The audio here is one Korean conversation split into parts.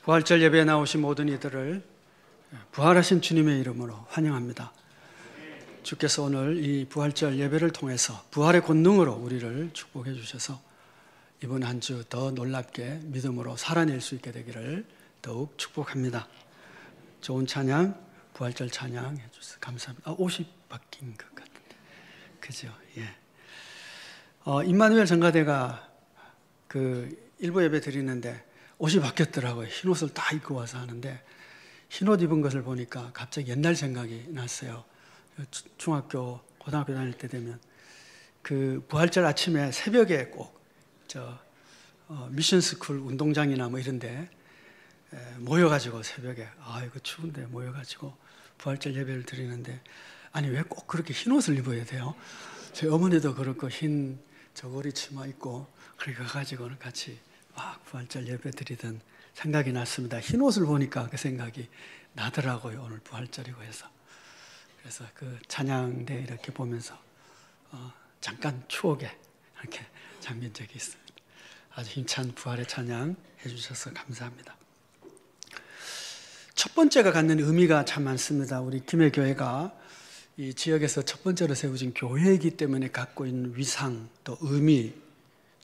부활절 예배에 나오신 모든 이들을 부활하신 주님의 이름으로 환영합니다. 주께서 오늘 이 부활절 예배를 통해서 부활의 권능으로 우리를 축복해 주셔서 이번 한 주 더 놀랍게 믿음으로 살아낼 수 있게 되기를 더욱 축복합니다. 좋은 찬양, 부활절 찬양 해주셔서 감사합니다. 옷이 바뀐 것 같은데, 그죠? 예. 임마누엘 전가대가 그 일부 예배 드리는데 옷이 바뀌었더라고요. 흰 옷을 다 입고 와서 하는데 흰 옷 입은 것을 보니까 갑자기 옛날 생각이 났어요. 중학교, 고등학교 다닐 때 되면 그 부활절 아침에 새벽에 꼭 미션스쿨 운동장이나 뭐 이런데 모여가지고 새벽에 이거 추운데 모여가지고 부활절 예배를 드리는데 아니 왜 꼭 그렇게 흰 옷을 입어야 돼요? 저희 어머니도 그렇고 흰 저고리 치마 입고 그렇게 가가지고는 같이 막 부활절 예배 드리던 생각이 났습니다. 흰 옷을 보니까 그 생각이 나더라고요. 오늘 부활절이고 해서. 그래서 그 찬양대 이렇게 보면서 잠깐 추억에 이렇게 잠긴 적이 있습니다. 아주 힘찬 부활의 찬양 해주셔서 감사합니다. 첫 번째가 갖는 의미가 참 많습니다. 우리 김해교회가 이 지역에서 첫 번째로 세워진 교회이기 때문에 갖고 있는 위상, 또 의미,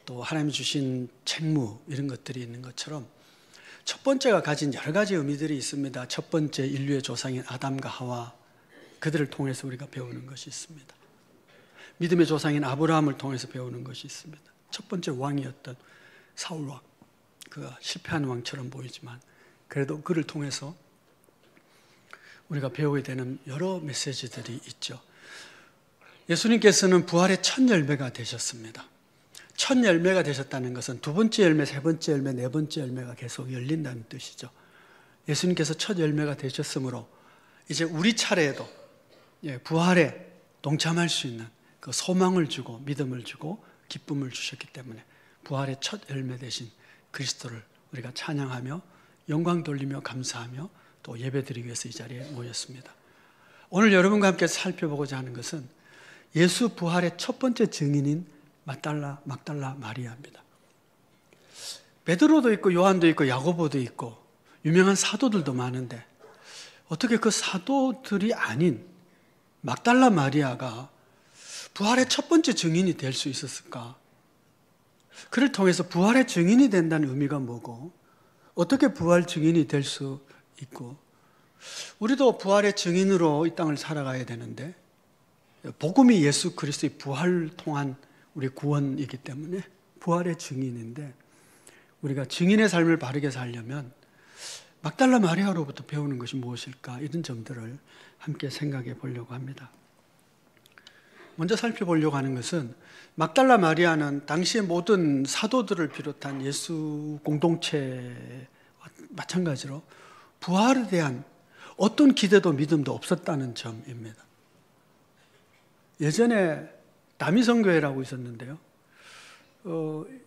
또 하나님이 주신 책무 이런 것들이 있는 것처럼 첫 번째가 가진 여러 가지 의미들이 있습니다. 첫 번째 인류의 조상인 아담과 하와, 그들을 통해서 우리가 배우는 것이 있습니다. 믿음의 조상인 아브라함을 통해서 배우는 것이 있습니다. 첫 번째 왕이었던 사울 왕, 그가 실패한 왕처럼 보이지만 그래도 그를 통해서 우리가 배우게 되는 여러 메시지들이 있죠. 예수님께서는 부활의 첫 열매가 되셨습니다. 첫 열매가 되셨다는 것은 두 번째 열매, 세 번째 열매, 네 번째 열매가 계속 열린다는 뜻이죠. 예수님께서 첫 열매가 되셨으므로 이제 우리 차례에도 부활에 동참할 수 있는 그 소망을 주고 믿음을 주고 기쁨을 주셨기 때문에 부활의 첫 열매 되신 그리스도를 우리가 찬양하며 영광 돌리며 감사하며 또 예배드리기 위해서 이 자리에 모였습니다. 오늘 여러분과 함께 살펴보고자 하는 것은 예수 부활의 첫 번째 증인인 막달라 마리아입니다. 베드로도 있고 요한도 있고 야고보도 있고 유명한 사도들도 많은데 어떻게 그 사도들이 아닌 막달라 마리아가 부활의 첫 번째 증인이 될 수 있었을까? 그를 통해서 부활의 증인이 된다는 의미가 뭐고 어떻게 부활 증인이 될 수 있고 우리도 부활의 증인으로 이 땅을 살아가야 되는데 복음이 예수 그리스도의 부활을 통한 우리 구원이기 때문에 부활의 증인인데 우리가 증인의 삶을 바르게 살려면 막달라 마리아로부터 배우는 것이 무엇일까? 이런 점들을 함께 생각해 보려고 합니다. 먼저 살펴보려고 하는 것은 막달라 마리아는 당시의 모든 사도들을 비롯한 예수 공동체와 마찬가지로 부활에 대한 어떤 기대도 믿음도 없었다는 점입니다. 예전에 다미성교회라고 있었는데요.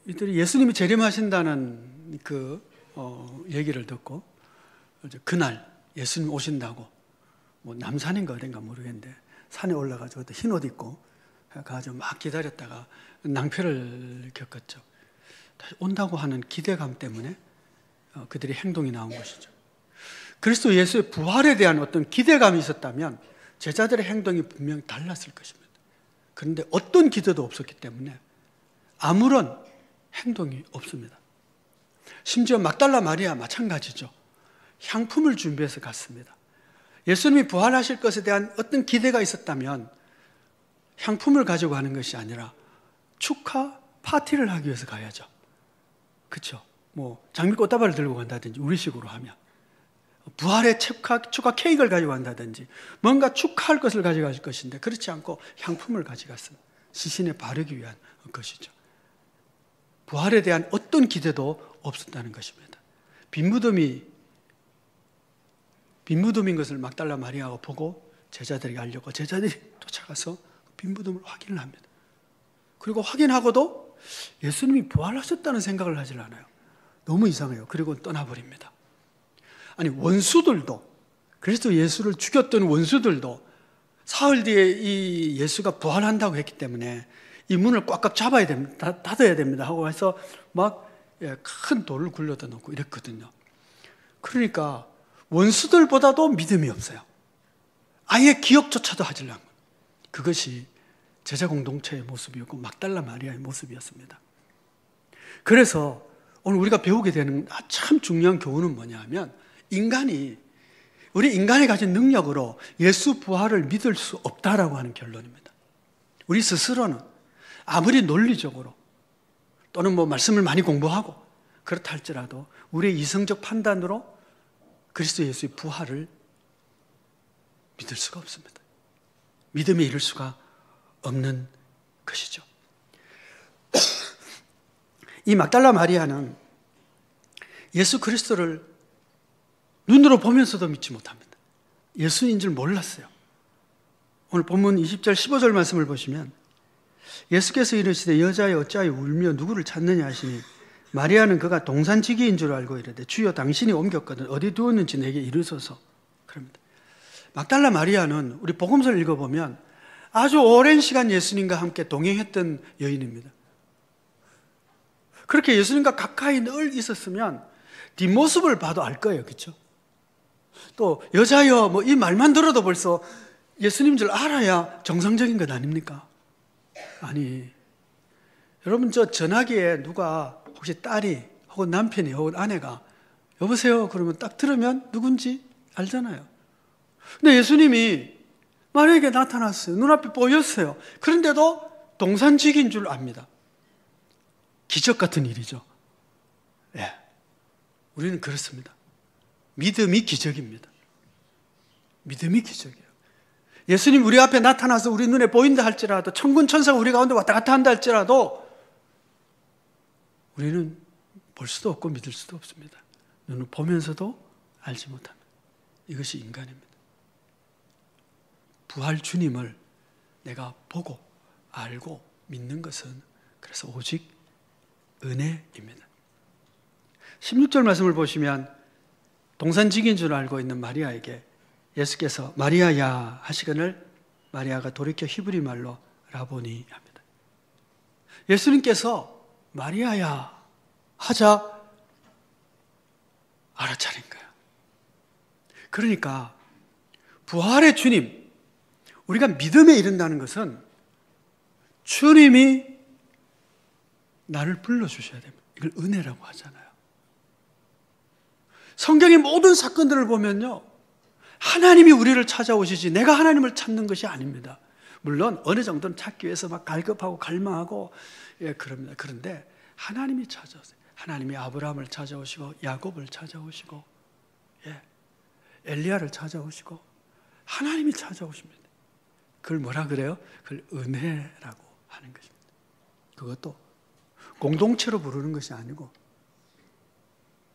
이들이 예수님이 재림하신다는 그 얘기를 듣고 그날 예수님 오신다고 뭐 남산인가 어딘가 모르겠는데 산에 올라가지고 흰 옷 입고 가지고 막 기다렸다가 낭패를 겪었죠. 다시 온다고 하는 기대감 때문에 그들의 행동이 나온 것이죠. 그리스도 예수의 부활에 대한 어떤 기대감이 있었다면 제자들의 행동이 분명히 달랐을 것입니다. 그런데 어떤 기대도 없었기 때문에 아무런 행동이 없습니다. 심지어 막달라 마리아 마찬가지죠. 향품을 준비해서 갔습니다. 예수님이 부활하실 것에 대한 어떤 기대가 있었다면 향품을 가지고 가는 것이 아니라 축하 파티를 하기 위해서 가야죠. 그렇죠? 뭐 장미꽃다발을 들고 간다든지 우리식으로 하면 부활의 축하 케이크를 가지고 간다든지 뭔가 축하할 것을 가져갈 것인데 그렇지 않고 향품을 가져갔습니다. 시신에 바르기 위한 것이죠. 부활에 대한 어떤 기대도 없었다는 것입니다. 빈 무덤인 것을 막달라 마리아가 보고 제자들에게 알려고 제자들이 쫓아가서 빈 무덤을 확인을 합니다. 그리고 확인하고도 예수님이 부활하셨다는 생각을 하질 않아요. 너무 이상해요. 그리고 떠나버립니다. 아니 원수들도 그리스도 예수를 죽였던 원수들도 사흘 뒤에 이 예수가 부활한다고 했기 때문에 이 문을 꽉꽉 잡아야 됩니다. 닫아야 됩니다 하고 해서 막 큰 돌을 굴려다 놓고 이랬거든요. 그러니까 원수들보다도 믿음이 없어요. 아예 기억조차도 하질 않고. 그것이 제자 공동체의 모습이었고 막달라 마리아의 모습이었습니다. 그래서 오늘 우리가 배우게 되는 참 중요한 교훈은 뭐냐 하면 우리 인간이 가진 능력으로 예수 부활을 믿을 수 없다라고 하는 결론입니다. 우리 스스로는 아무리 논리적으로 또는 말씀을 많이 공부하고 그렇다 할지라도 우리의 이성적 판단으로 그리스도 예수의 부활을 믿을 수가 없습니다. 믿음에 이를 수가 없는 것이죠. 이 막달라 마리아는 예수 그리스도를 눈으로 보면서도 믿지 못합니다. 예수인 줄 몰랐어요. 오늘 본문 20절 15절 말씀을 보시면 예수께서 이르시되 여자여 어찌하여 울며 누구를 찾느냐 하시니 마리아는 그가 동산지기인 줄 알고 이르되 주여 당신이 옮겼거든 어디 두었는지 내게 이르소서 그럽니다. 막달라 마리아는 우리 복음서를 읽어보면 아주 오랜 시간 예수님과 함께 동행했던 여인입니다. 그렇게 예수님과 가까이 늘 있었으면 뒷모습을 봐도 알 거예요. 그렇죠? 또 여자여 이 말만 들어도 벌써 예수님 줄 알아야 정상적인 것 아닙니까? 아니, 여러분 저 전화기에 누가 혹시 딸이 혹은 남편이 혹은 아내가 여보세요 그러면 딱 들으면 누군지 알잖아요. 근데 예수님이 마리아에게 나타났어요. 눈앞에 보였어요. 그런데도 동산지기인 줄 압니다. 기적 같은 일이죠. 예, 우리는 그렇습니다. 믿음이 기적입니다. 믿음이 기적이에요. 예수님 우리 앞에 나타나서 우리 눈에 보인다 할지라도 천군 천사가 우리 가운데 왔다 갔다 한다 할지라도 우리는 볼 수도 없고 믿을 수도 없습니다. 눈을 보면서도 알지 못합니다. 이것이 인간입니다. 부활 주님을 내가 보고 알고 믿는 것은 그래서 오직 은혜입니다. 16절 말씀을 보시면 동산지기인 줄 알고 있는 마리아에게 예수께서 마리아야 하시거늘 마리아가 돌이켜 히브리 말로 라보니 합니다. 예수님께서 마리아야 하자 알아차린 거예요. 그러니까 부활의 주님, 우리가 믿음에 이른다는 것은 주님이 나를 불러주셔야 됩니다. 이걸 은혜라고 하잖아요. 성경의 모든 사건들을 보면요, 하나님이 우리를 찾아오시지 내가 하나님을 찾는 것이 아닙니다. 물론 어느 정도는 찾기 위해서 막 갈급하고 갈망하고 그럽니다. 그런데 하나님이 찾아오세요. 하나님이 아브라함을 찾아오시고 야곱을 찾아오시고 엘리야를 찾아오시고 하나님이 찾아오십니다. 그걸 뭐라 그래요? 그걸 은혜라고 하는 것입니다. 그것도 공동체로 부르는 것이 아니고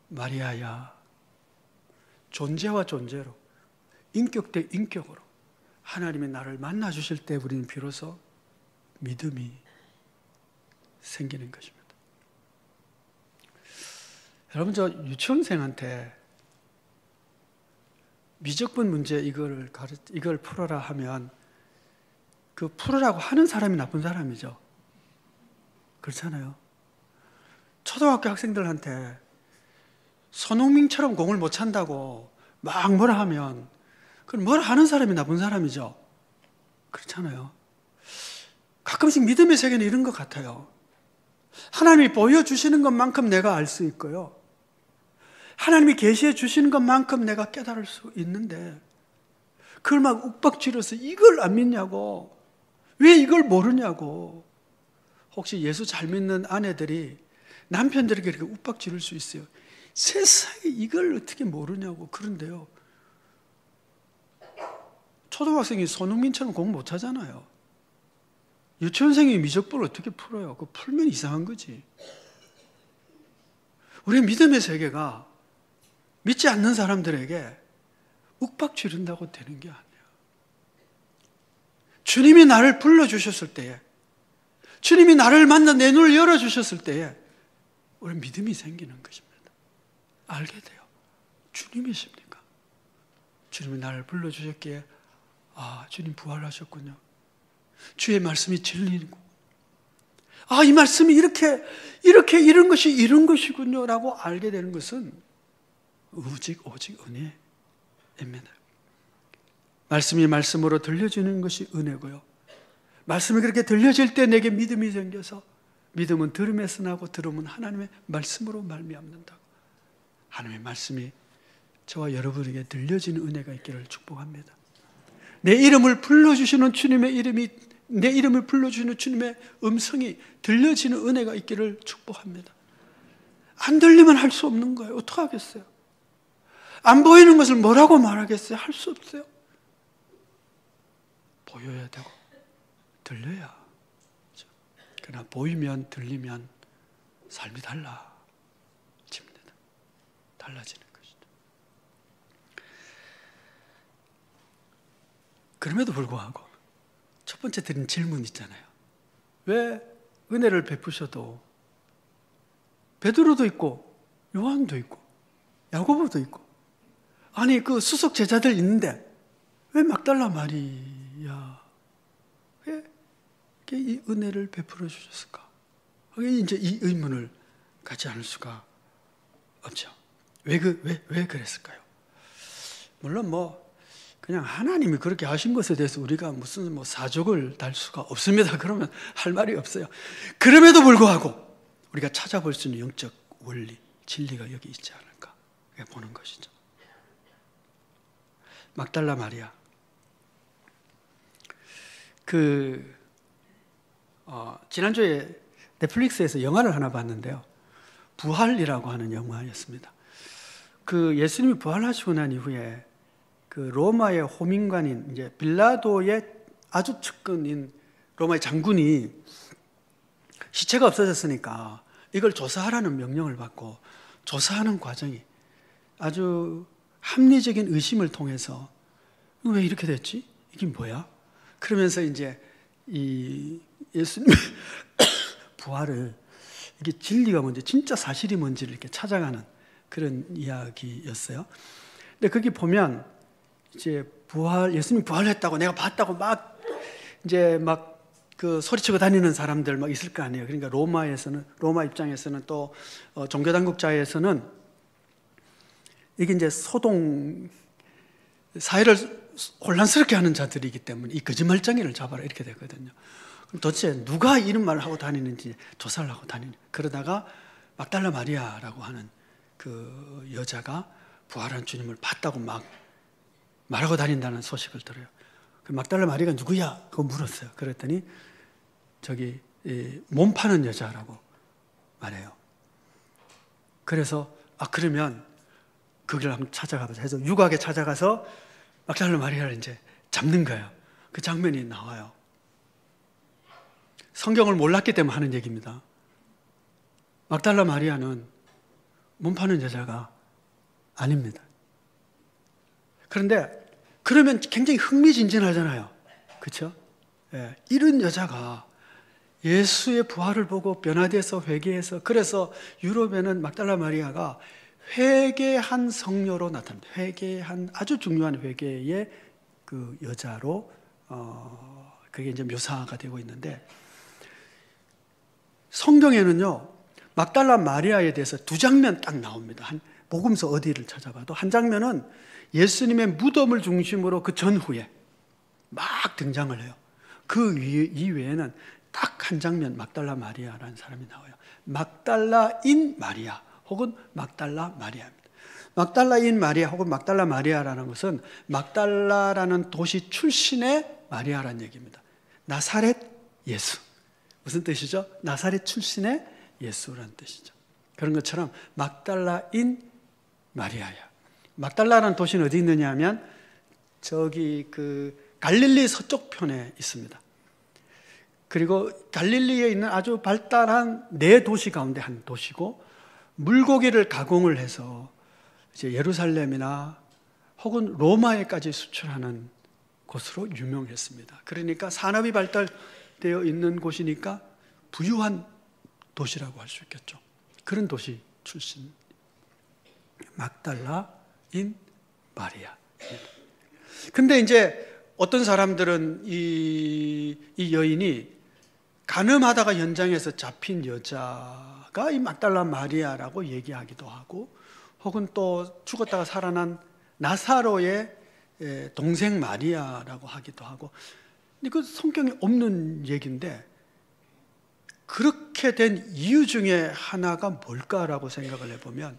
마리아야 존재와 존재로 인격 대 인격으로 하나님이 나를 만나 주실 때 우리는 비로소 믿음이 생기는 것입니다. 여러분 저 유치원생한테 미적분 문제 이걸 풀어라 하면 그 풀으라고 하는 사람이 나쁜 사람이죠. 그렇잖아요. 초등학교 학생들한테 손흥민처럼 공을 못 찬다고 막 뭐라 하면 그건 뭘 하는 사람이 나쁜 사람이죠. 그렇잖아요. 가끔씩 믿음의 세계는 이런 것 같아요. 하나님이 보여주시는 것만큼 내가 알 수 있고요. 하나님이 계시해 주시는 것만큼 내가 깨달을 수 있는데 그걸 막 욱박지러서 이걸 안 믿냐고, 왜 이걸 모르냐고. 혹시 예수 잘 믿는 아내들이 남편들에게 이렇게 욱박지를 수 있어요. 세상에 이걸 어떻게 모르냐고. 그런데요, 초등학생이 손흥민처럼 공 못 하잖아요. 유치원생이 미적분을 어떻게 풀어요? 그거 풀면 이상한 거지. 우리의 믿음의 세계가 믿지 않는 사람들에게 욱박지른다고 되는 게 아니에요. 주님이 나를 불러주셨을 때에, 주님이 나를 만나 내 눈을 열어주셨을 때에 우리는 믿음이 생기는 것입니다. 알게 돼요. 주님이십니까? 주님이 나를 불러주셨기에 아, 주님 부활하셨군요. 주의 말씀이 진리고, 아, 이 말씀이 이런 것이 이런 것이군요 라고 알게 되는 것은 오직 은혜입니다. 말씀이 말씀으로 들려지는 것이 은혜고요. 말씀이 그렇게 들려질 때 내게 믿음이 생겨서 믿음은 들음에서 나고 들음은 하나님의 말씀으로 말미암는다고. 하나님의 말씀이 저와 여러분에게 들려지는 은혜가 있기를 축복합니다. 내 이름을 불러주시는 주님의 이름이, 내 이름을 불러주시는 주님의 음성이 들려지는 은혜가 있기를 축복합니다. 안 들리면 할 수 없는 거예요. 어떡하겠어요? 안 보이는 것을 뭐라고 말하겠어요? 할 수 없어요. 보여야 되고 들려야. 그러나 보이면 들리면 삶이 달라집니다. 달라지는 것이죠. 그럼에도 불구하고 첫 번째 드린 질문 있잖아요. 왜 은혜를 베푸셔도 베드로도 있고 요한도 있고 야고보도 있고, 아니 그 수석 제자들 있는데 왜 막달라 마리아 왜 이 은혜를 베풀어 주셨을까? 이제 이 의문을 갖지 않을 수가 없죠. 왜 그랬을까요? 물론 그냥 하나님이 그렇게 하신 것에 대해서 우리가 무슨 사족을 달 수가 없습니다. 그러면 할 말이 없어요. 그럼에도 불구하고 우리가 찾아볼 수 있는 영적 원리, 진리가 여기 있지 않을까 보는 것이죠. 막달라 마리아, 지난주에 넷플릭스에서 영화를 하나 봤는데요. 부활이라고 하는 영화였습니다. 예수님이 부활하시고 난 이후에 로마의 호민관인 이제 빌라도의 아주 측근인 로마의 장군이 시체가 없어졌으니까 이걸 조사하라는 명령을 받고 조사하는 과정이 아주 합리적인 의심을 통해서 왜 이렇게 됐지? 이게 뭐야? 그러면서 이제 이 예수님의 부활을, 이게 진리가 뭔지, 진짜 사실이 뭔지를 이렇게 찾아가는 그런 이야기였어요. 근데 거기 보면 이제 예수님 부활했다고 내가 봤다고 소리치고 다니는 사람들 있을 거 아니에요. 그러니까 로마 입장에서는 또 종교 당국자에서는 이게 이제 소동 사회를 혼란스럽게 하는 자들이기 때문에 이 거짓말쟁이를 잡아라 이렇게 되거든요. 그럼 도대체 누가 이런 말을 하고 다니는지 조사를 하고 다니는. 그러다가 막달라 마리아라고 하는 그 여자가 부활한 주님을 봤다고 말하고 다닌다는 소식을 들어요. 그 막달라 마리아가 누구야? 그거 물었어요. 그랬더니 몸 파는 여자라고 말해요. 그래서 그러면 거기를 한번 찾아가보자 해서 유곽에 찾아가서 막달라 마리아를 이제 잡는 거예요. 그 장면이 나와요. 성경을 몰랐기 때문에 하는 얘기입니다. 막달라 마리아는 몸 파는 여자가 아닙니다. 그런데 그러면 굉장히 흥미진진하잖아요. 그렇죠? 예, 이런 여자가 예수의 부활을 보고 변화돼서 회개해서, 그래서 유럽에는 막달라 마리아가 회개한 성녀로 나타납니다. 회개한, 아주 중요한 회개의 그 여자로 그게 이제 묘사가 되고 있는데, 성경에는요 막달라 마리아에 대해서 두 장면 딱 나옵니다. 복음서 어디를 찾아봐도 한 장면은 예수님의 무덤을 중심으로 그 전후에 막 등장을 해요. 그 이외에는 딱 한 장면 막달라 마리아라는 사람이 나와요. 막달라인 마리아 혹은 막달라 마리아입니다. 막달라인 마리아 혹은 막달라 마리아라는 것은 막달라라는 도시 출신의 마리아라는 얘기입니다. 나사렛 예수. 무슨 뜻이죠? 나사렛 출신의 예수라는 뜻이죠. 그런 것처럼 막달라인 마리아야. 막달라라는 도시는 어디 있느냐 하면 갈릴리 서쪽 편에 있습니다. 그리고 갈릴리에 있는 아주 발달한 네 도시 가운데 한 도시고, 물고기를 가공을 해서 이제 예루살렘이나 혹은 로마에까지 수출하는 곳으로 유명했습니다. 그러니까 산업이 발달되어 있는 곳이니까 부유한 도시라고 할 수 있겠죠. 그런 도시 출신 막달라인 마리아. 근데 이제 어떤 사람들은 이 여인이 간음하다가 현장에서 잡힌 여자가 이 막달라 마리아라고 얘기하기도 하고, 혹은 또 죽었다가 살아난 나사로의 동생 마리아라고 하기도 하고, 근데 그 성경에 없는 얘기인데 그렇게 된 이유 중에 하나가 뭘까라고 생각을 해보면,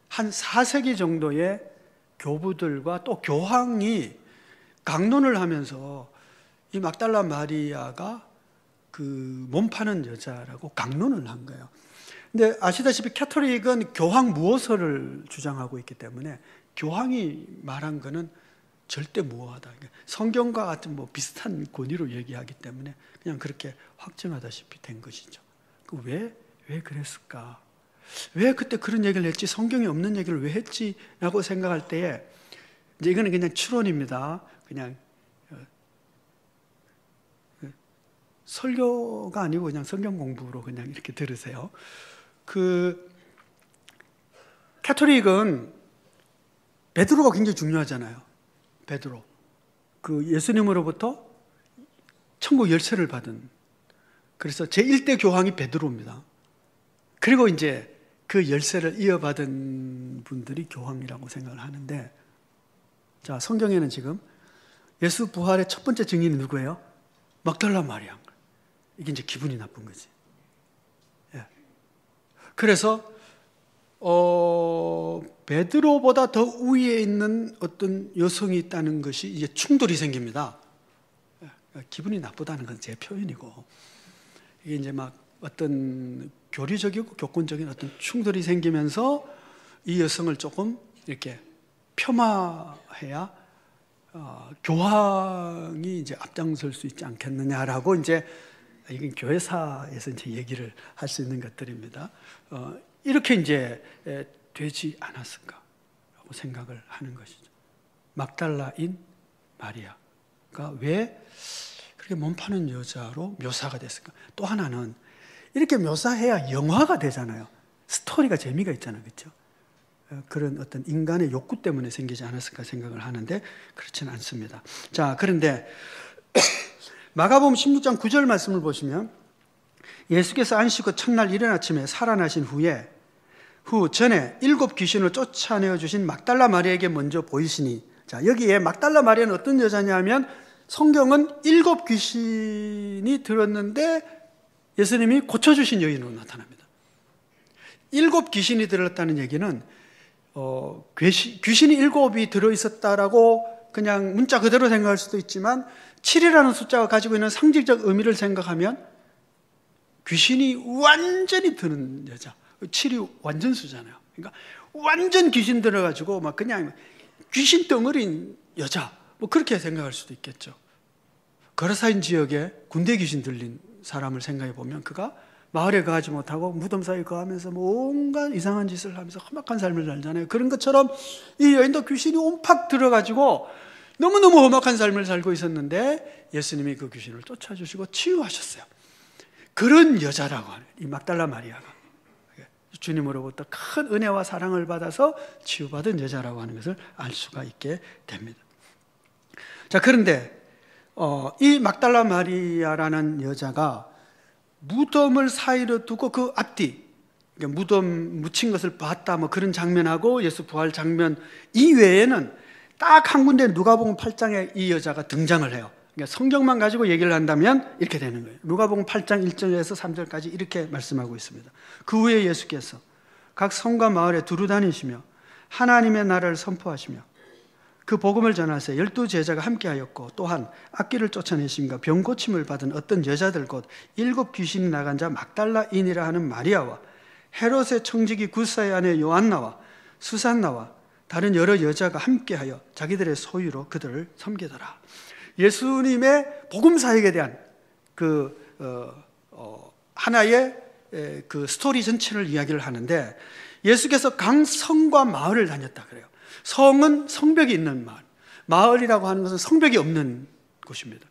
한 4세기 정도의 교부들과 또 교황이 강론을 하면서 이 막달라 마리아가 그 몸 파는 여자라고 강론을 한 거예요. 근데 아시다시피 캐톨릭은 교황 무호서를 주장하고 있기 때문에 교황이 말한 거는 절대 무효하다. 성경과 같은 뭐 비슷한 권위로 얘기하기 때문에 그냥 그렇게 확증하다시피 된 것이죠. 왜 그랬을까? 왜 그때 그런 얘기를 했지? 성경에 없는 얘기를 왜 했지? 라고 생각할 때에, 이제 이거는 그냥 추론입니다. 그냥 설교가 아니고 그냥 성경 공부로 그냥 이렇게 들으세요. 그 캐톨릭은 베드로가 굉장히 중요하잖아요. 베드로, 그 예수님으로부터 천국 열쇠를 받은, 그래서 제1대 교황이 베드로입니다. 그리고 이제 그 열쇠를 이어받은 분들이 교황이라고 생각을 하는데, 자, 성경에는 지금 예수 부활의 첫 번째 증인이 누구예요? 막달라 마리아. 이게 이제 기분이 나쁜 거지. 예. 그래서 베드로보다 더 위에 있는 어떤 여성이 있다는 것이 이제 충돌이 생깁니다. 기분이 나쁘다는 건 제 표현이고, 이게 이제 막 어떤 교리적이고 교권적인 어떤 충돌이 생기면서 이 여성을 조금 이렇게 폄하해야 교황이 이제 앞장설 수 있지 않겠느냐라고, 이제 이건 교회사에서 이제 얘기를 할 수 있는 것들입니다. 이렇게 이제 되지 않았을까라고 생각을 하는 것이죠. 막달라인 마리아가 왜 그렇게 몸 파는 여자로 묘사가 됐을까? 또 하나는 이렇게 묘사해야 영화가 되잖아요. 스토리가 재미가 있잖아요, 그렇죠? 그런 어떤 인간의 욕구 때문에 생기지 않았을까 생각을 하는데 그렇지는 않습니다. 자, 그런데 마가복음 16장 9절 말씀을 보시면, 예수께서 안식 후 첫날 이른 아침에 살아나신 후 전에 7 귀신을 쫓아내어 주신 막달라 마리아에게 먼저 보이시니, 자, 여기에 막달라 마리아는 어떤 여자냐면, 성경은 7 귀신이 들었는데 예수님이 고쳐주신 여인으로 나타납니다. 7 귀신이 들었다는 얘기는 귀신이 7이 들어있었다라고 그냥 문자 그대로 생각할 수도 있지만, 7이라는 숫자가 가지고 있는 상징적 의미를 생각하면 귀신이 완전히 드는 여자, 7이 완전수잖아요. 그러니까 완전 귀신 들어가지고 막 그냥 귀신 덩어리인 여자, 뭐 그렇게 생각할 수도 있겠죠. 거라사인 지역에 군대 귀신 들린 사람을 생각해 보면, 그가 마을에 거하지 못하고 무덤 사이에 거하면서 뭐 온갖 이상한 짓을 하면서 험악한 삶을 살잖아요. 그런 것처럼 이 여인도 귀신이 온팍 들어가지고 너무너무 험악한 삶을 살고 있었는데 예수님이 그 귀신을 쫓아주시고 치유하셨어요. 그런 여자라고 하는, 이 막달라 마리아가 주님으로부터 큰 은혜와 사랑을 받아서 치유받은 여자라고 하는 것을 알 수가 있게 됩니다. 자, 그런데 이 막달라 마리아라는 여자가 무덤을 사이로 두고 그 앞뒤, 그러니까 무덤 묻힌 것을 봤다, 뭐 그런 장면하고 예수 부활 장면 이외에는 딱 한 군데 누가복음 8장에 이 여자가 등장을 해요. 그러니까 성경만 가지고 얘기를 한다면 이렇게 되는 거예요. 누가복음 8장 1절에서 3절까지 이렇게 말씀하고 있습니다. 그 후에 예수께서 각 성과 마을에 두루 다니시며 하나님의 나라를 선포하시며 그 복음을 전하세 12 제자가 함께하였고, 또한 악귀를 쫓아내심과 병 고침을 받은 어떤 여자들 곧 7 귀신이 나간 자 막달라인이라 하는 마리아와 헤롯의 청지기 구사의 아내 요한나와 수산나와 다른 여러 여자가 함께하여 자기들의 소유로 그들을 섬기더라. 예수님의 복음 사역에 대한 하나의 그 스토리 전체를 이야기를 하는데, 예수께서 각 성과 마을을 다녔다 그래요. 성은 성벽이 있는 마을, 마을이라고 하는 것은 성벽이 없는 곳입니다.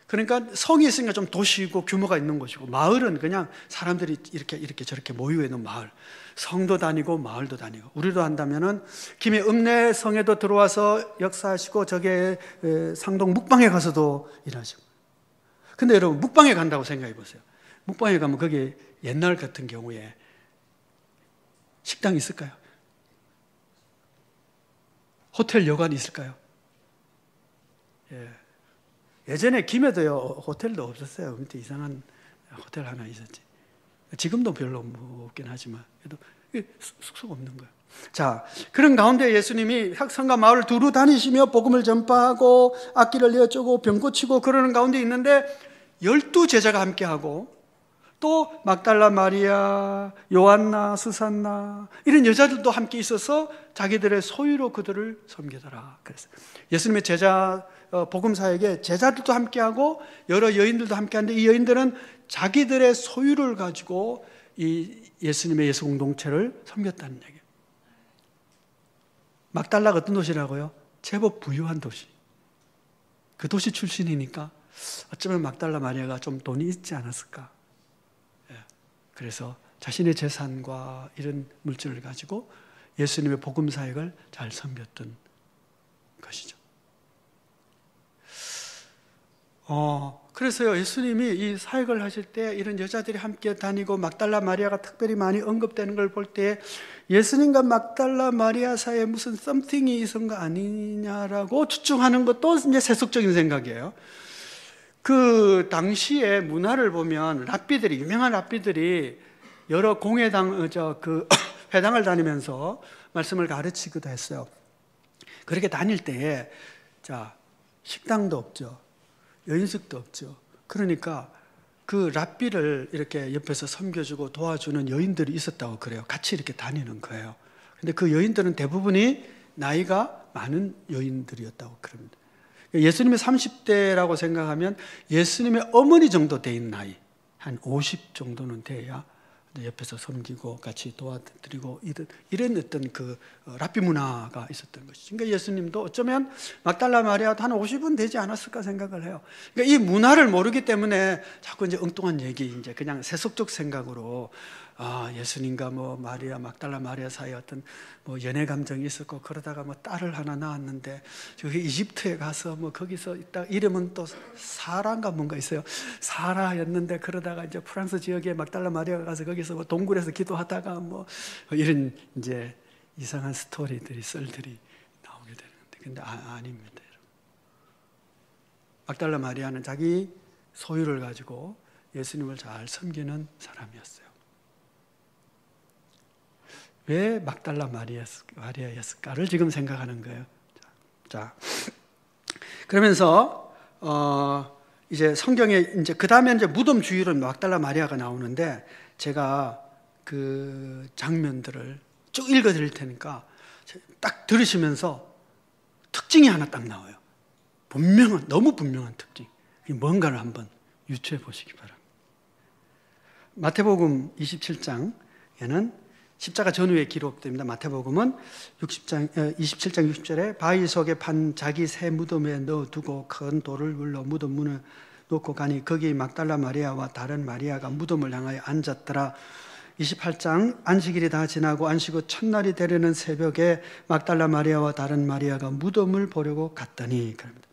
그러니까 성이 있으니까 좀 도시고 규모가 있는 곳이고, 마을은 그냥 사람들이 이렇게 저렇게 모여 있는 마을. 성도 다니고 마을도 다니고, 우리도 한다면은 김해 읍내성에도 들어와서 역사하시고 저게 상동 묵방에 가서도 일하시고. 근데 여러분, 묵방에 간다고 생각해 보세요. 묵방에 가면 거기 옛날 같은 경우에 식당이 있을까요? 호텔 여관이 있을까요? 예전에 김해도요 호텔도 없었어요. 밑에 이상한 호텔 하나 있었지. 지금도 별로 없긴 하지만 그래도 숙소가 없는 거예요. 자, 그런 가운데 예수님이 성과 마을을 두루 다니시며 복음을 전파하고 악기를 내어주고 병 고치고 그러는 가운데 있는데 12제자가 함께하고 또 막달라 마리아, 요한나, 수산나 이런 여자들도 함께 있어서 자기들의 소유로 그들을 섬기더라 그랬어요. 예수님의 제자 복음사역에 제자들도 함께하고 여러 여인들도 함께하는데 이 여인들은 자기들의 소유를 가지고 이 예수님의 예수 공동체를 섬겼다는 얘기예요. 막달라가 어떤 도시라고요? 제법 부유한 도시. 그 도시 출신이니까 어쩌면 막달라 마리아가 좀 돈이 있지 않았을까. 그래서 자신의 재산과 이런 물질을 가지고 예수님의 복음 사역을 잘 섬겼던 것이죠. 그래서요, 예수님이 이 사역을 하실 때 이런 여자들이 함께 다니고 막달라 마리아가 특별히 많이 언급되는 걸 볼 때 예수님과 막달라 마리아 사이에 무슨 something이 있은 거 아니냐라고 추측하는 것도 이제 세속적인 생각이에요. 그 당시의 문화를 보면 랍비들이, 유명한 랍비들이 여러 공회당, 회당을 다니면서 말씀을 가르치기도 했어요. 그렇게 다닐 때에, 식당도 없죠. 여인숙도 없죠. 그러니까 그 랍비를 이렇게 옆에서 섬겨주고 도와주는 여인들이 있었다고 그래요. 같이 이렇게 다니는 거예요. 근데 그 여인들은 대부분이 나이가 많은 여인들이었다고 그럽니다. 예수님의 30대라고 생각하면 예수님의 어머니 정도 된 나이, 한 50 정도는 돼야 옆에서 섬기고 같이 도와드리고 이런 어떤 그 랍비 문화가 있었던 것이죠. 그러니까 예수님도 어쩌면 막달라 마리아도 한 50은 되지 않았을까 생각을 해요. 그러니까 이 문화를 모르기 때문에 자꾸 이제 엉뚱한 얘기, 이제 그냥 세속적 생각으로 예수님과 마리아, 막달라 마리아 사이에 어떤 연애 감정이 있었고 그러다가 딸을 하나 낳았는데 저기 이집트에 가서 거기서 있다 이름은 또 사라인가 뭔가 있어요. 사라였는데 그러다가 이제 프랑스 지역에 막달라 마리아가 가서 거기서 동굴에서 기도하다가 이런 이제 이상한 스토리들이 썰들이 나오게 되는데 근데 아닙니다, 여러분. 막달라 마리아는 자기 소유를 가지고 예수님을 잘 섬기는 사람이었어요. 왜 막달라 마리아였을까를 지금 생각하는 거예요. 자, 그러면서 이제 성경에 이제 그 다음에 이제 무덤 주위로 막달라 마리아가 나오는데 제가 그 장면들을 쭉 읽어드릴 테니까 딱 들으시면서 특징이 하나 딱 나와요. 너무 분명한 특징. 뭔가를 한번 유추해 보시기 바랍니다. 마태복음 27장에는 십자가 전후에 기록됩니다. 마태복음은 27장 60절에 바위 속에 판 자기 새 무덤에 넣어두고 큰 돌을 굴러 무덤 문을 놓고 가니 거기 막달라 마리아와 다른 마리아가 무덤을 향하여 앉았더라. 28장 안식일이 다 지나고 안식 후 첫날이 되려는 새벽에 막달라 마리아와 다른 마리아가 무덤을 보려고 갔더니 그럽니다.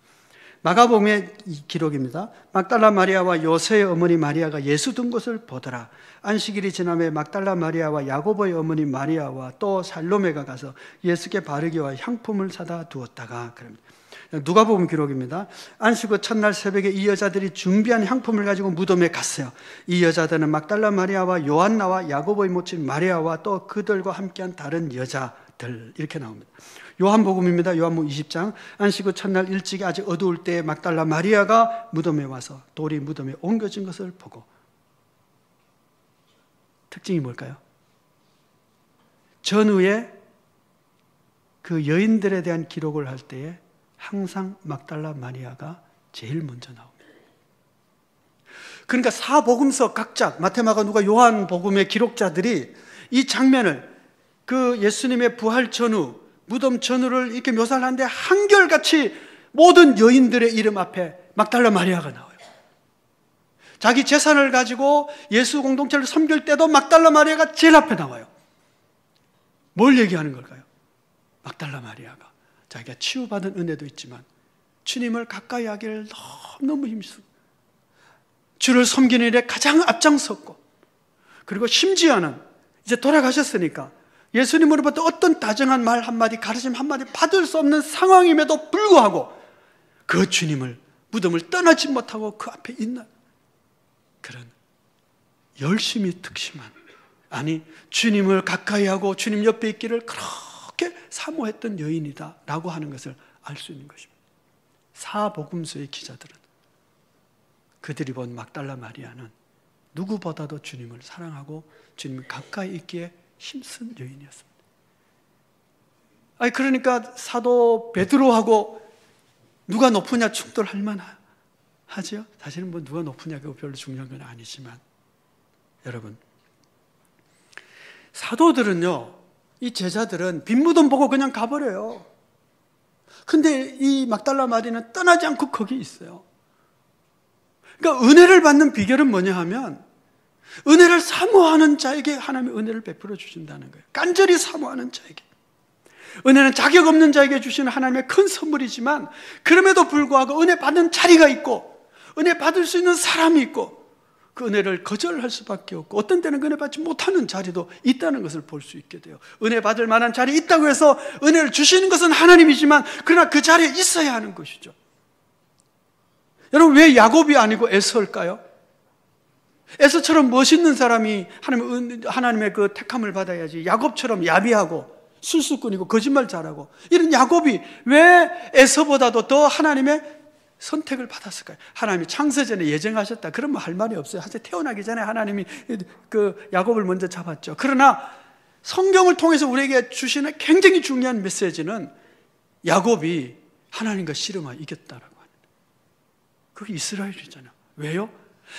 마가복음의 기록입니다. 막달라 마리아와 요새의 어머니 마리아가 예수 든 것을 보더라. 안식일이 지남에 막달라 마리아와 야고보의 어머니 마리아와 또 살로메가 가서 예수께 바르기와 향품을 사다 두었다가 그럽니다. 누가복음 기록입니다. 안식 후 첫날 새벽에 이 여자들이 준비한 향품을 가지고 무덤에 갔어요. 이 여자들은 막달라 마리아와 요한나와 야고보의 모친 마리아와 또 그들과 함께한 다른 여자들 이렇게 나옵니다. 요한복음입니다. 요한복음 20장 안식 후 첫날 일찍이 아직 어두울 때에 막달라 마리아가 무덤에 와서 돌이 무덤에 옮겨진 것을 보고 특징이 뭘까요? 전후에 그 여인들에 대한 기록을 할 때에 항상 막달라 마리아가 제일 먼저 나옵니다. 그러니까 사복음서 각자 마태, 마가, 누가, 요한복음의 기록자들이 이 장면을 그 예수님의 부활 전후 무덤 전후를 이렇게 묘사를 하는데 한결같이 모든 여인들의 이름 앞에 막달라 마리아가 나와요. 자기 재산을 가지고 예수 공동체를 섬길 때도 막달라 마리아가 제일 앞에 나와요. 뭘 얘기하는 걸까요? 막달라 마리아가 자기가 치유받은 은혜도 있지만 주님을 가까이 하기를 너무 힘쓰고 주를 섬기는 일에 가장 앞장섰고 그리고 심지어는 이제 돌아가셨으니까 예수님으로부터 어떤 다정한 말 한마디, 가르침 한마디 받을 수 없는 상황임에도 불구하고 그 주님을, 무덤을 떠나지 못하고 그 앞에 있는 그런 열심히 특심한, 아니 주님을 가까이 하고 주님 옆에 있기를 그렇게 사모했던 여인이다 라고 하는 것을 알 수 있는 것입니다. 사복음서의 기자들은, 그들이 본 막달라 마리아는 누구보다도 주님을 사랑하고 주님을 가까이 있기에 힘쓴 여인이었습니다. 아니 그러니까 사도 베드로하고 누가 높으냐 충돌할 만하지요. 사실은 뭐 누가 높으냐가 별로 중요한 건 아니지만, 여러분, 사도들은요, 이 제자들은 빈무덤 보고 그냥 가버려요. 근데 이 막달라 마리아는 떠나지 않고 거기 있어요. 그러니까 은혜를 받는 비결은 뭐냐 하면, 은혜를 사모하는 자에게 하나님의 은혜를 베풀어 주신다는 거예요. 간절히 사모하는 자에게. 은혜는 자격 없는 자에게 주시는 하나님의 큰 선물이지만, 그럼에도 불구하고 은혜 받는 자리가 있고 은혜 받을 수 있는 사람이 있고, 그 은혜를 거절할 수밖에 없고, 어떤 때는 은혜 받지 못하는 자리도 있다는 것을 볼 수 있게 돼요. 은혜 받을 만한 자리에 있다고 해서 은혜를 주시는 것은 하나님이지만, 그러나 그 자리에 있어야 하는 것이죠. 여러분, 왜 야곱이 아니고 에서일까요? 에서처럼 멋있는 사람이 하나님의 그 택함을 받아야지, 야곱처럼 야비하고 술수꾼이고 거짓말 잘하고 이런 야곱이 왜 에서보다도 더 하나님의 선택을 받았을까요? 하나님이 창세전에 예정하셨다 그러면 할 말이 없어요. 사실 태어나기 전에 하나님이 그 야곱을 먼저 잡았죠. 그러나 성경을 통해서 우리에게 주시는 굉장히 중요한 메시지는, 야곱이 하나님과 씨름하여 이겼다라고 하는, 그게 이스라엘이잖아요. 왜요?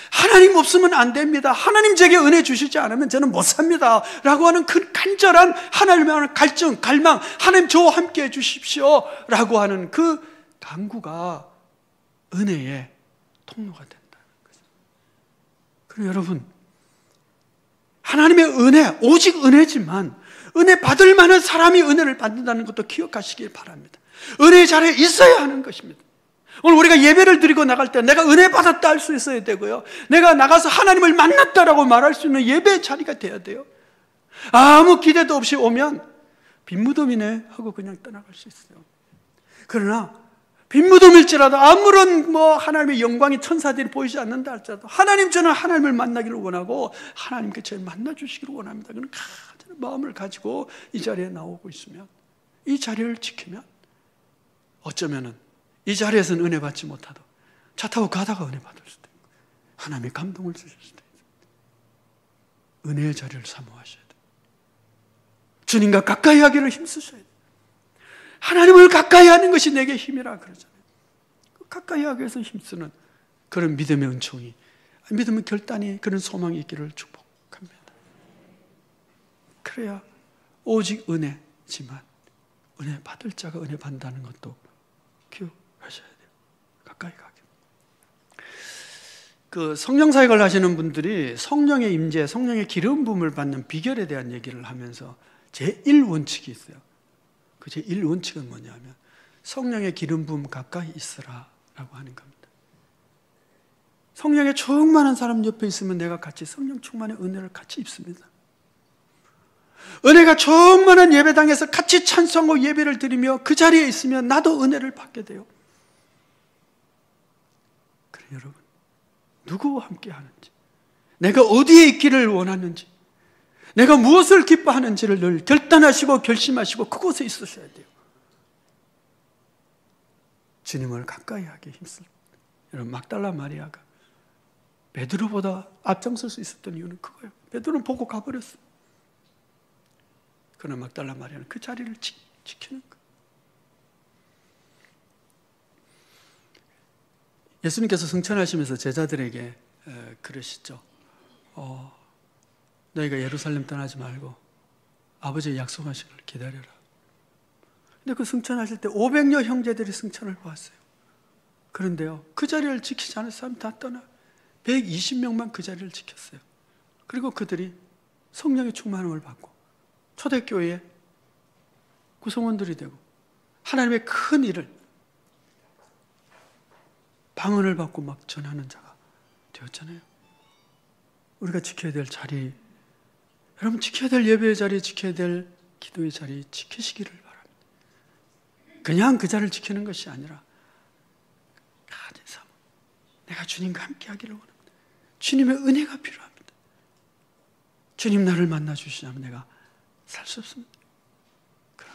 하나님 없으면 안 됩니다, 하나님 제게 은혜 주시지 않으면 저는 못 삽니다 라고 하는 그 간절한 하나님의 하는 갈증, 갈망, 하나님 저와 함께 해주십시오 라고 하는 그 간구가 은혜의 통로가 된다는 거죠. 그리고 여러분, 하나님의 은혜, 오직 은혜지만 은혜 받을 만한 사람이 은혜를 받는다는 것도 기억하시길 바랍니다. 은혜의 자리에 있어야 하는 것입니다. 오늘 우리가 예배를 드리고 나갈 때 내가 은혜 받았다 할 수 있어야 되고요, 내가 나가서 하나님을 만났다라고 말할 수 있는 예배의 자리가 돼야 돼요. 아무 기대도 없이 오면 빈무덤이네 하고 그냥 떠나갈 수 있어요. 그러나 빈무덤일지라도, 아무런 하나님의 영광이 천사들이 보이지 않는다 할지라도, 하나님, 저는 하나님을 만나기를 원하고 하나님께 저를 만나주시기를 원합니다, 그런 가진 마음을 가지고 이 자리에 나오고 있으면, 이 자리를 지키면 어쩌면은 이 자리에서는 은혜 받지 못하도 차 타고 가다가 은혜 받을 수도 있고, 하나님의 감동을 주실 수도 있어요. 은혜의 자리를 사모하셔야 돼요. 주님과 가까이 하기를 힘쓰셔야 돼요. 하나님을 가까이 하는 것이 내게 힘이라 그러잖아요. 가까이 하기 위해서 힘쓰는 그런 믿음의 은총이, 믿음의 결단이, 그런 소망이 있기를 축복합니다. 그래야 오직 은혜지만 은혜 받을 자가 은혜 받는다는 것도 기억하셔야 돼요. 가까이 가게. 그 성령 사역을 하시는 분들이 성령의 임재, 성령의 기름 부음을 받는 비결에 대한 얘기를 하면서 제1원칙이 있어요. 그 제1원칙은 뭐냐면, 성령의 기름 부음 가까이 있으라 라고 하는 겁니다. 성령의 충만한 사람 옆에 있으면 내가 같이 성령 충만의 은혜를 같이 입습니다. 은혜가 충만한 예배당에서 같이 찬송하고 예배를 드리며 그 자리에 있으면 나도 은혜를 받게 돼요. 그래 여러분, 누구와 함께 하는지, 내가 어디에 있기를 원하는지, 내가 무엇을 기뻐하는지를 늘 결단하시고 결심하시고 그곳에 있으셔야 돼요. 주님을 가까이 하기에 힘쓸 때, 여러분, 막달라 마리아가 베드로보다 앞장설 수 있었던 이유는 그거예요. 베드로는 보고 가버렸어요. 그러나 막달라 마리아는 그 자리를 지키는 거예요. 예수님께서 승천하시면서 제자들에게 그러시죠. 너희가 예루살렘 떠나지 말고 아버지의 약속하시기를 기다려라. 근데 그 승천하실 때 500여 형제들이 승천을 보았어요. 그런데요, 그 자리를 지키지 않은 사람 다 떠나 120명만 그 자리를 지켰어요. 그리고 그들이 성령의 충만함을 받고 초대교회의 구성원들이 되고 하나님의 큰 일을, 방언을 받고 막 전하는 자가 되었잖아요. 우리가 지켜야 될 자리, 여러분 지켜야 될 예배의 자리, 지켜야 될 기도의 자리 지키시기를 바랍니다. 그냥 그 자리를 지키는 것이 아니라 가진 삶, 내가 주님과 함께 하기를 원합니다. 주님의 은혜가 필요합니다. 주님 나를 만나 주시냐면 내가 살 수 없습니다. 그런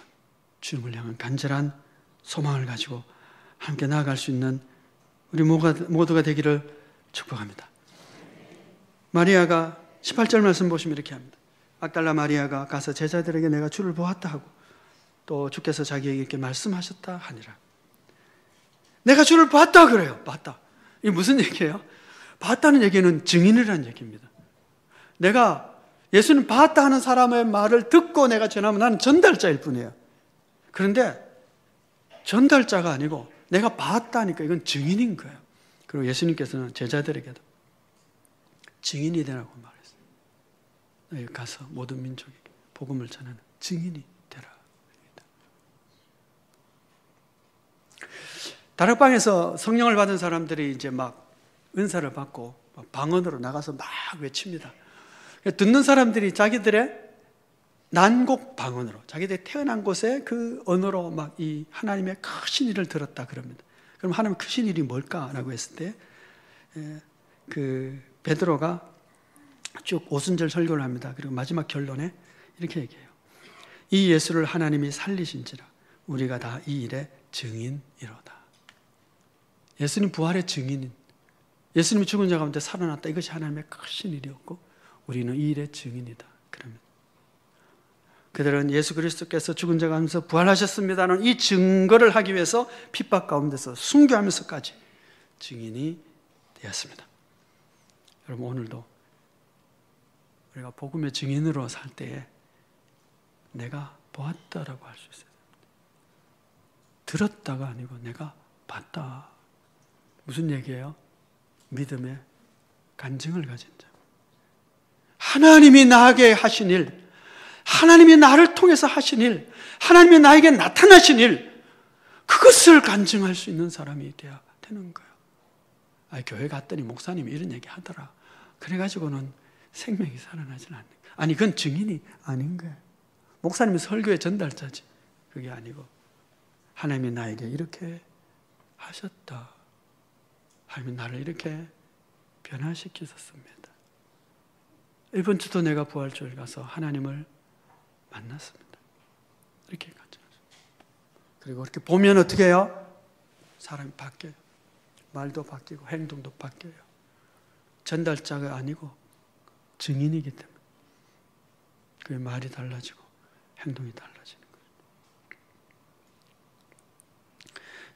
주님을 향한 간절한 소망을 가지고 함께 나아갈 수 있는 우리 모두가 되기를 축복합니다. 마리아가 18절 말씀 보시면 이렇게 합니다. 막달라 마리아가 가서 제자들에게 내가 주를 보았다 하고 또 주께서 자기에게 이렇게 말씀하셨다 하니라. 내가 주를 봤다 그래요. 봤다. 이게 무슨 얘기예요? 봤다는 얘기는 증인이라는 얘기입니다. 내가 예수님 봤다 하는 사람의 말을 듣고 내가 전하면 나는 전달자일 뿐이에요. 그런데 전달자가 아니고 내가 봤다니까 이건 증인인 거예요. 그리고 예수님께서는 제자들에게도 증인이 되라고 말했어요. 너희 가서 모든 민족에게 복음을 전하는 증인이 되라. 다락방에서 성령을 받은 사람들이 이제 막 은사를 받고 방언으로 나가서 막 외칩니다. 듣는 사람들이 자기들의 난곡 방언으로, 자기들이 태어난 곳에 그 언어로 막 이 하나님의 크신 일을 들었다 그럽니다. 그럼 하나님의 크신 일이 뭘까라고 했을 때, 그 베드로가 쭉 오순절 설교를 합니다. 그리고 마지막 결론에 이렇게 얘기해요. 이 예수를 하나님이 살리신지라 우리가 다 이 일의 증인이로다. 예수님 부활의 증인인, 예수님이 죽은 자 가운데 살아났다. 이것이 하나님의 크신 일이었고 우리는 이 일의 증인이다. 그러면 그들은 예수 그리스도께서 죽은 자 가운데서 부활하셨습니다는 이 증거를 하기 위해서 핍박 가운데서 순교하면서까지 증인이 되었습니다. 여러분 오늘도 우리가 복음의 증인으로 살 때에 내가 보았다라고 할 수 있어요. 들었다가 아니고 내가 봤다. 무슨 얘기예요? 믿음의 간증을 가진 자. 하나님이 나에게 하신 일, 하나님이 나를 통해서 하신 일, 하나님이 나에게 나타나신 일, 그것을 간증할 수 있는 사람이 되어야 되는 거예요. 교회 갔더니 목사님이 이런 얘기 하더라. 그래가지고는 생명이 살아나질 않는 거예요. 아니 그건 증인이 아닌 거예요. 목사님이 설교의 전달자지. 그게 아니고 하나님이 나에게 이렇게 하셨다. 하나님이 나를 이렇게 변화시키셨습니다. 이번 주도 내가 부활주일 가서 하나님을 만났습니다. 이렇게 간증하죠. 그리고 이렇게 보면 어떻게 해요? 사람이 바뀌어요. 말도 바뀌고 행동도 바뀌어요. 전달자가 아니고 증인이기 때문에 그 말이 달라지고 행동이 달라지는 거예요.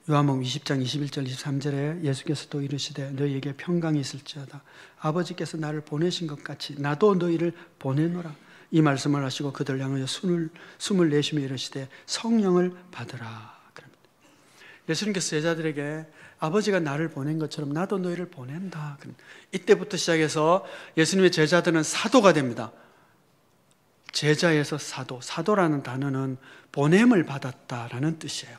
요한복음 20장 21절 23절에 예수께서 또 이르시되 너희에게 평강이 있을지어다. 아버지께서 나를 보내신 것 같이 나도 너희를 보내노라. 이 말씀을 하시고 그들 향하여 숨을 내쉬며 이르시되 성령을 받으라. 그럽니다. 예수님께서 제자들에게 아버지가 나를 보낸 것처럼 나도 너희를 보낸다. 이때부터 시작해서 예수님의 제자들은 사도가 됩니다. 제자에서 사도, 사도라는 단어는 보냄을 받았다라는 뜻이에요.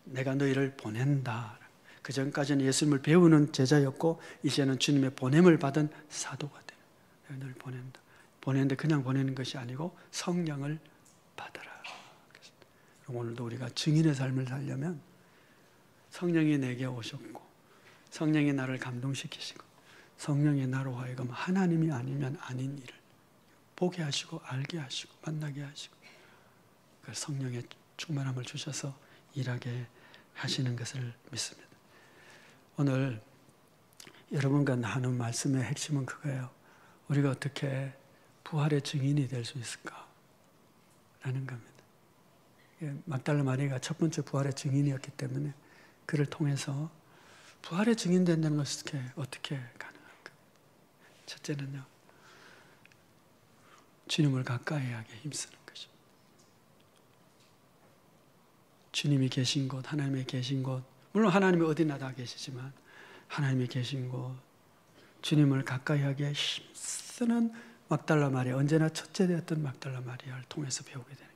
내가 너희를 보낸다. 그 전까지는 예수님을 배우는 제자였고 이제는 주님의 보냄을 받은 사도가 돼요. 내가 너희를 보낸다. 보내는데 그냥 보내는 것이 아니고 성령을 받아라. 오늘도 우리가 증인의 삶을 살려면 성령이 내게 오셨고 성령이 나를 감동시키시고 성령이 나로 하여금 하나님이 아니면 아닌 일을 보게 하시고 알게 하시고 만나게 하시고 그 성령의 충만함을 주셔서 일하게 하시는 것을 믿습니다. 오늘 여러분과 나눈 말씀의 핵심은 그거예요. 우리가 어떻게 부활의 증인이 될 수 있을까? 라는 겁니다. 막달라 마리아가 첫 번째 부활의 증인이었기 때문에 그를 통해서 부활의 증인 된다는 것이 어떻게 가능할까? 첫째는요, 주님을 가까이 하게 힘쓰는 것입니다. 주님이 계신 곳, 하나님이 계신 곳, 물론 하나님이 어디나 다 계시지만 하나님이 계신 곳, 주님을 가까이 하기에 힘쓰는 막달라 마리아, 언제나 첫째 되었던 막달라 마리아를 통해서 배우게 되는.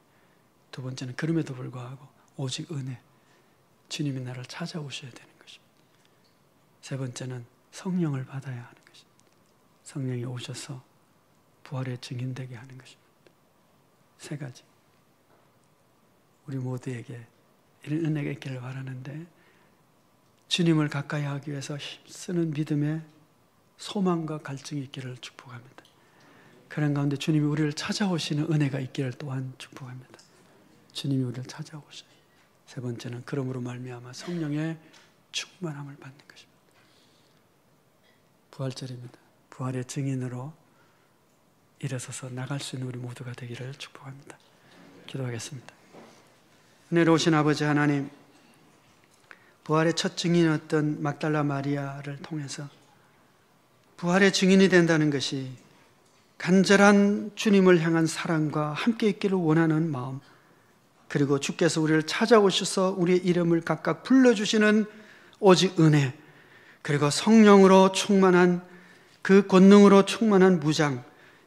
두 번째는 그럼에도 불구하고 오직 은혜, 주님이 나를 찾아오셔야 되는 것입니다. 세 번째는 성령을 받아야 하는 것입니다. 성령이 오셔서 부활의 증인되게 하는 것입니다. 세 가지. 우리 모두에게 이런 은혜가 있기를 바라는데, 주님을 가까이 하기 위해서 힘쓰는 믿음의 소망과 갈증이 있기를 축복합니다. 그런 가운데 주님이 우리를 찾아오시는 은혜가 있기를 또한 축복합니다. 주님이 우리를 찾아오셔요. 세 번째는 그러므로 말미암아 성령의 충만함을 받는 것입니다. 부활절입니다. 부활의 증인으로 일어서서 나갈 수 있는 우리 모두가 되기를 축복합니다. 기도하겠습니다. 은혜로우신 아버지 하나님, 부활의 첫 증인이었던 막달라 마리아를 통해서 부활의 증인이 된다는 것이 간절한 주님을 향한 사랑과 함께 있기를 원하는 마음, 그리고 주께서 우리를 찾아오셔서 우리의 이름을 각각 불러주시는 오직 은혜, 그리고 성령으로 충만한 그 권능으로 충만한 무장,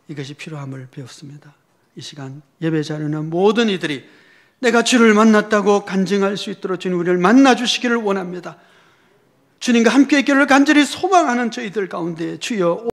이것이 필요함을 배웠습니다. 이 시간 예배 자리에 있는 모든 이들이 내가 주를 만났다고 간증할 수 있도록 주님 우리를 만나주시기를 원합니다. 주님과 함께 있기를 간절히 소망하는 저희들 가운데 주여